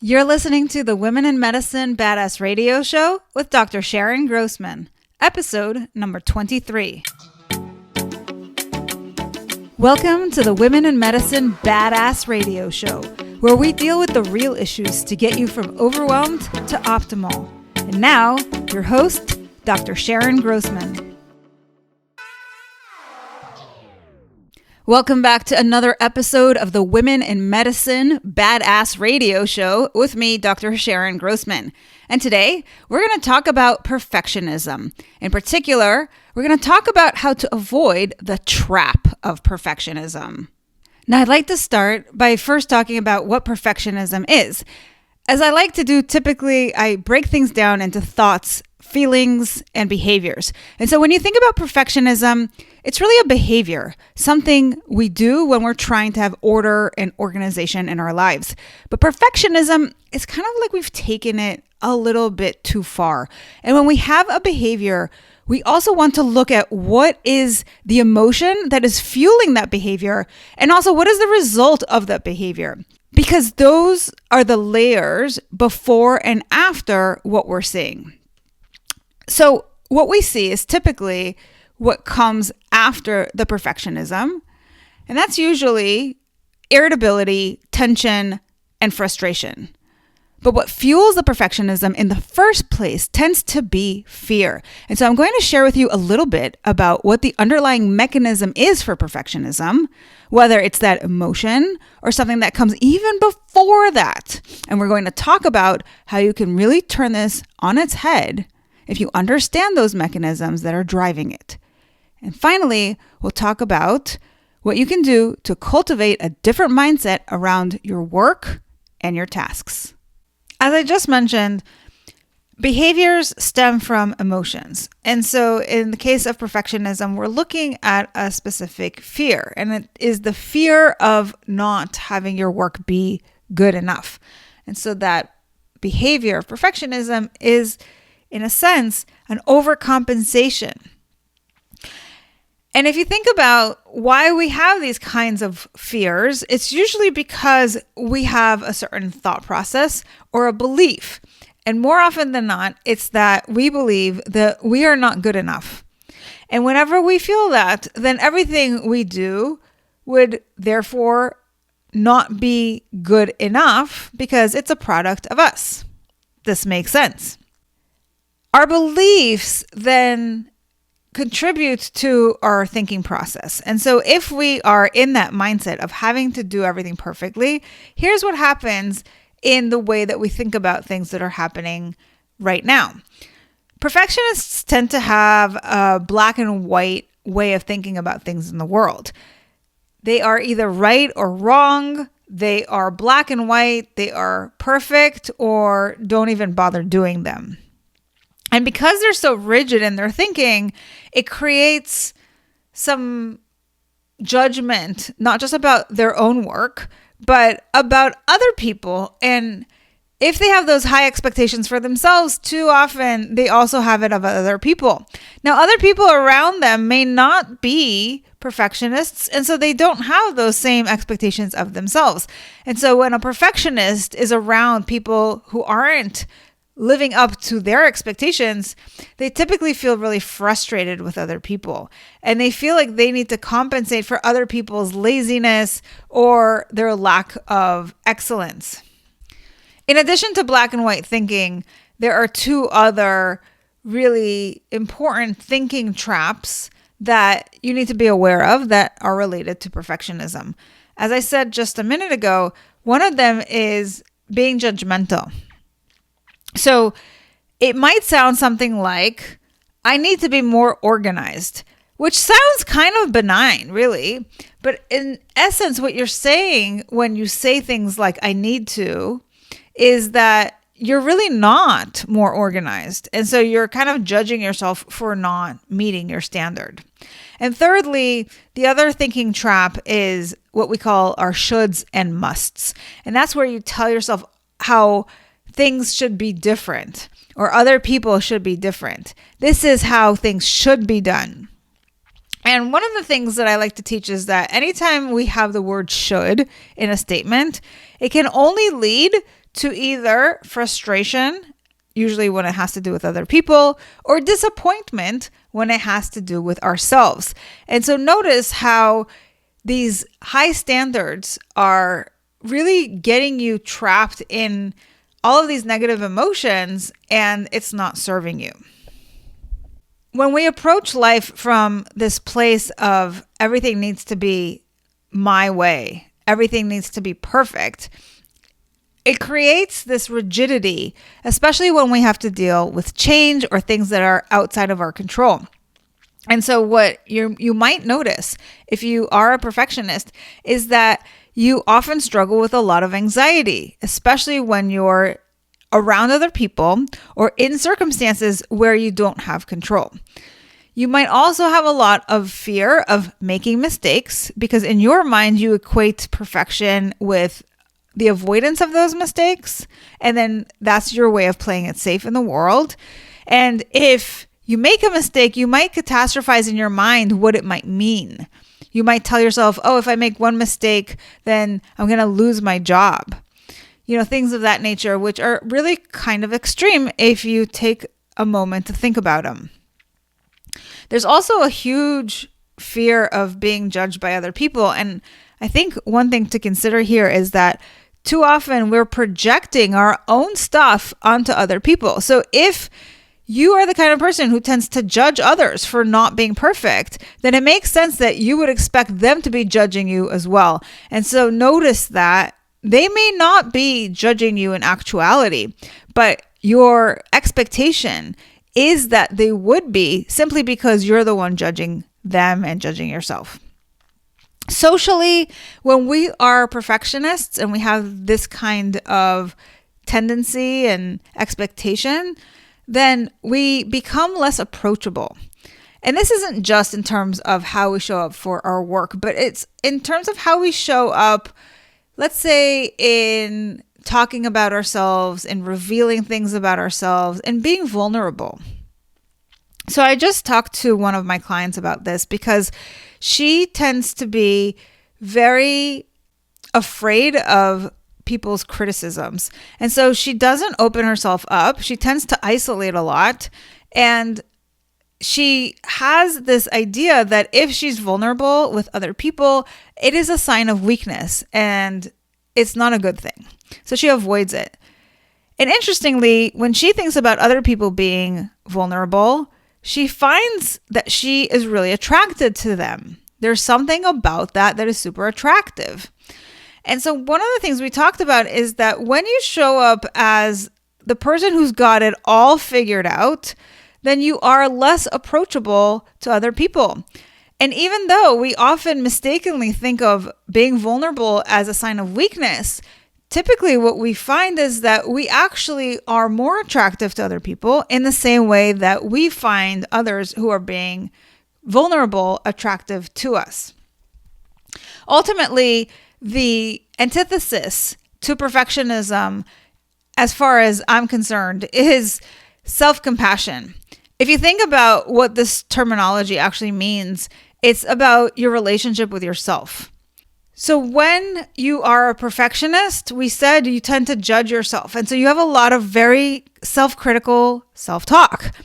You're listening to the Women in Medicine Badass Radio Show with Dr. Sharon Grossman, episode number 23. Welcome to the Women in Medicine Badass Radio Show, where we deal with the real issues to get you from overwhelmed to optimal. And now, your host, Dr. Sharon Grossman. Welcome back to another episode of the Women in Medicine Badass Radio Show with me, Dr. Sharon Grossman. And today, we're going to talk about perfectionism. In particular, we're going to talk about how to avoid the trap of perfectionism. Now, I'd like to start by first talking about what perfectionism is. As I like to do, typically, I break things down into thoughts, feelings, and behaviors. And so when you think about perfectionism, it's really a behavior, something we do when we're trying to have order and organization in our lives. But perfectionism is kind of like we've taken it a little bit too far. And when we have a behavior, we also want to look at what is the emotion that is fueling that behavior, and also what is the result of that behavior. Because those are the layers before and after what we're seeing. So what we see is typically what comes after the perfectionism, and that's usually irritability, tension, and frustration. But what fuels the perfectionism in the first place tends to be fear. And so I'm going to share with you a little bit about what the underlying mechanism is for perfectionism, whether it's that emotion or something that comes even before that. And we're going to talk about how you can really turn this on its head if you understand those mechanisms that are driving it. And finally, we'll talk about what you can do to cultivate a different mindset around your work and your tasks. As I just mentioned, behaviors stem from emotions. And so in the case of perfectionism, we're looking at a specific fear, and it is the fear of not having your work be good enough. And so that behavior of perfectionism is, in a sense, an overcompensation. And if you think about why we have these kinds of fears, it's usually because we have a certain thought process or a belief. And more often than not, it's that we believe that we are not good enough. And whenever we feel that, then everything we do would therefore not be good enough because it's a product of us. This makes sense. Our beliefs then contribute to our thinking process. And so if we are in that mindset of having to do everything perfectly, here's what happens in the way that we think about things that are happening right now. Perfectionists tend to have a black and white way of thinking about things in the world. They are either right or wrong. They are black and white. They are perfect or don't even bother doing them. And because they're so rigid in their thinking, it creates some judgment, not just about their own work, but about other people. And if they have those high expectations for themselves, too often they also have it of other people. Now, other people around them may not be perfectionists, and so they don't have those same expectations of themselves. And so when a perfectionist is around people who aren't living up to their expectations, they typically feel really frustrated with other people. And they feel like they need to compensate for other people's laziness or their lack of excellence. In addition to black and white thinking, there are two other really important thinking traps that you need to be aware of that are related to perfectionism. As I said just a minute ago, one of them is being judgmental. So it might sound something like, I need to be more organized, which sounds kind of benign, really. But in essence, what you're saying when you say things like, I need to, is that you're really not more organized. And so you're kind of judging yourself for not meeting your standard. And thirdly, the other thinking trap is what we call our shoulds and musts. And that's where you tell yourself how things should be different or other people should be different. This is how things should be done. And one of the things that I like to teach is that anytime we have the word should in a statement, it can only lead to either frustration, usually when it has to do with other people, or disappointment when it has to do with ourselves. And so notice how these high standards are really getting you trapped in all of these negative emotions, and it's not serving you. When we approach life from this place of everything needs to be my way, everything needs to be perfect, it creates this rigidity, especially when we have to deal with change or things that are outside of our control. And so what you might notice if you are a perfectionist is that you often struggle with a lot of anxiety, especially when you're around other people or in circumstances where you don't have control. You might also have a lot of fear of making mistakes because in your mind you equate perfection with the avoidance of those mistakes, and then that's your way of playing it safe in the world. And if you make a mistake, you might catastrophize in your mind what it might mean. You might tell yourself, oh, if I make one mistake, then I'm going to lose my job. Things of that nature, which are really kind of extreme if you take a moment to think about them. There's also a huge fear of being judged by other people. And I think one thing to consider here is that too often we're projecting our own stuff onto other people. So if you are the kind of person who tends to judge others for not being perfect, then it makes sense that you would expect them to be judging you as well. And so notice that they may not be judging you in actuality, but your expectation is that they would be simply because you're the one judging them and judging yourself. Socially, when we are perfectionists and we have this kind of tendency and expectation, then we become less approachable. And this isn't just in terms of how we show up for our work, but it's in terms of how we show up, let's say, in talking about ourselves and revealing things about ourselves and being vulnerable. So I just talked to one of my clients about this because she tends to be very afraid of people's criticisms. And so she doesn't open herself up. She tends to isolate a lot. And she has this idea that if she's vulnerable with other people, it is a sign of weakness and it's not a good thing. So she avoids it. And interestingly, when she thinks about other people being vulnerable, she finds that she is really attracted to them. There's something about that is super attractive. And so one of the things we talked about is that when you show up as the person who's got it all figured out, then you are less approachable to other people. And even though we often mistakenly think of being vulnerable as a sign of weakness, typically what we find is that we actually are more attractive to other people in the same way that we find others who are being vulnerable attractive to us. Ultimately, the antithesis to perfectionism, as far as I'm concerned, is self-compassion. If you think about what this terminology actually means, it's about your relationship with yourself. So when you are a perfectionist, we said you tend to judge yourself. And so you have a lot of very self-critical self-talk.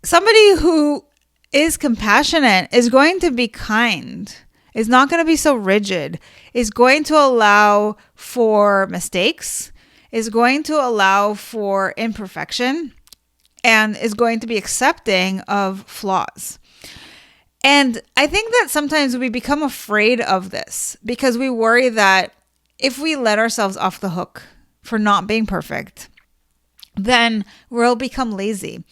Somebody who is compassionate is going to be kind, is not going to be so rigid, is going to allow for mistakes, is going to allow for imperfection, and is going to be accepting of flaws. And I think that sometimes we become afraid of this because we worry that if we let ourselves off the hook for not being perfect, then we'll become lazy.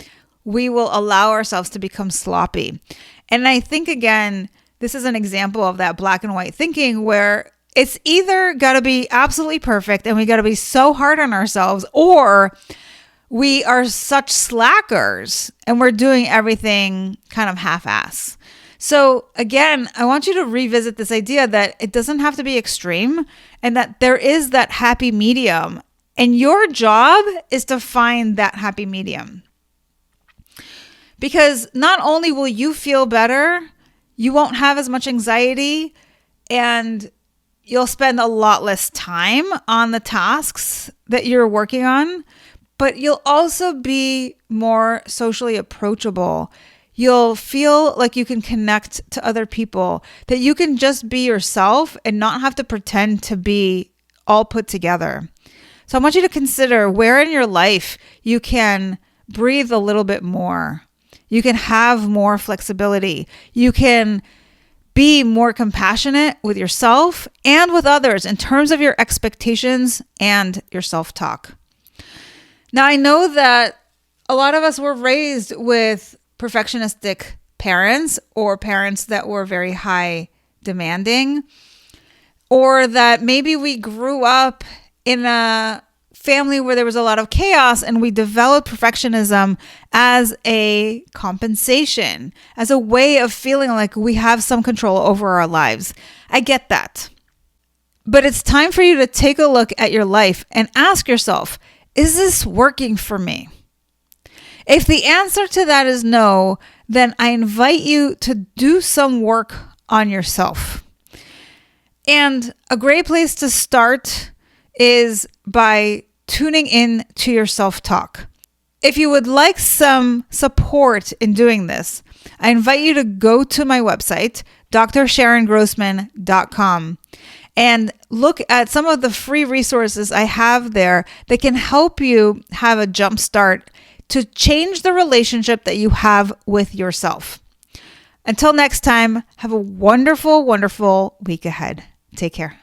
We will allow ourselves to become sloppy. And I think, again, this is an example of that black and white thinking where it's either got to be absolutely perfect and we got to be so hard on ourselves, or we are such slackers and we're doing everything kind of half-ass. So again, I want you to revisit this idea that it doesn't have to be extreme and that there is that happy medium. And your job is to find that happy medium. Because not only will you feel better, you won't have as much anxiety, and you'll spend a lot less time on the tasks that you're working on, but you'll also be more socially approachable. You'll feel like you can connect to other people, that you can just be yourself and not have to pretend to be all put together. So I want you to consider where in your life you can breathe a little bit more. You can have more flexibility. You can be more compassionate with yourself and with others in terms of your expectations and your self-talk. Now, I know that a lot of us were raised with perfectionistic parents or parents that were very high demanding, or that maybe we grew up in a family where there was a lot of chaos and we developed perfectionism as a compensation, as a way of feeling like we have some control over our lives. I get that. But it's time for you to take a look at your life and ask yourself, is this working for me? If the answer to that is no, then I invite you to do some work on yourself. And a great place to start is by tuning in to your self-talk. If you would like some support in doing this, I invite you to go to my website, drsharongrossman.com, and look at some of the free resources I have there that can help you have a jump start to change the relationship that you have with yourself. Until next time, have a wonderful, wonderful week ahead. Take care.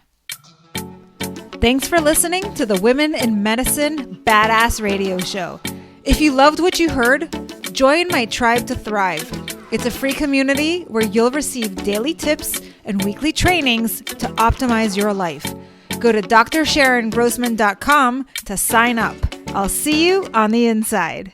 Thanks for listening to the Women in Medicine Badass Radio Show. If you loved what you heard, join my Tribe to Thrive. It's a free community where you'll receive daily tips and weekly trainings to optimize your life. Go to drsharongrossman.com to sign up. I'll see you on the inside.